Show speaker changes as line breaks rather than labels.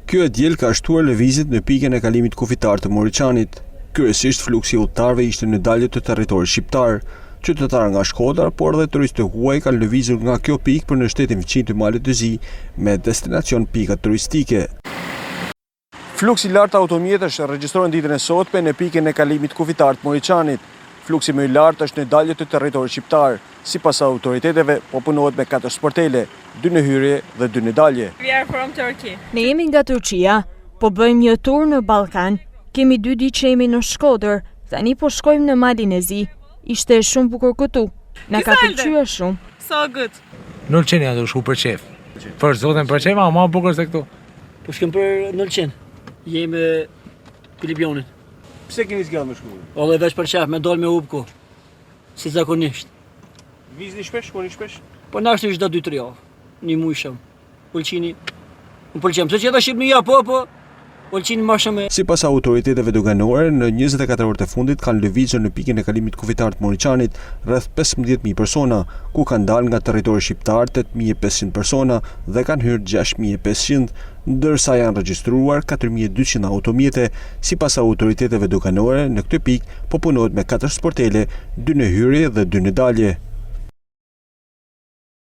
Kjo e diel ka shtuar lëvizjet në pikën e kalimit kufitar të Moriçanit. Kryesisht fluksi i udhëtarëve ishte në dalje të territorit shqiptar. Qytetarë nga Shkodra, por dhe turistë huaj kanë lëvizur nga kjo pikë për në shtetin fëqin të Malit të Zi me destinacion pika turistike. Fluksi lartë automjetësh regjistrohen ditën e sotme në pikën e kalimit kufitar të Moriçanit. Fluksi më i lartë është në dalje të territorit shqiptar. Sipas autoriteteve, po punohet me 4 sportele, 2 në hyrje dhe 2 në dalje.
Ne jemi nga Turqia, po bëjmë një tur në Ballkan. Kemi 2 ditë që jemi në Shkodër, tani po shkojmë në Malin e Zi. Ishte shumë bukur këtu. Na ka pëlqyer shumë.
So good.
Në Lçen janë shku për qef. Për zotin për qef, ama bukur se këtu.
Po shkëm për në Lçen. Jemi Filipionin.
Pse keni zgjallë me shkullin?
O dhe veç për qef, me dal me hubko. Si zakonisht.
Vizni shpesh, shkoni shpesh?
Po nashtë ishtë da 2-3 javë. Një muj shumë. Ulqini. Më pëlqem. Se që edhe Shqipënia, po. Ulqini ma shumë.
Sipas autoriteteve doganore, në 24 orët e fundit kanë lëvizur në pikën e kalimit kufitar të Moriçanit rreth 15.000 persona, ku kanë dalë nga territori shqiptar 8.500 persona dhe kanë hyrë 6.500, ndërsa janë regjistruar 4.200 automjete. Sipas autoriteteve doganore, në këtë pikë po punohet me 4 sportele, 2 në hyrje dhe 2 në dalje.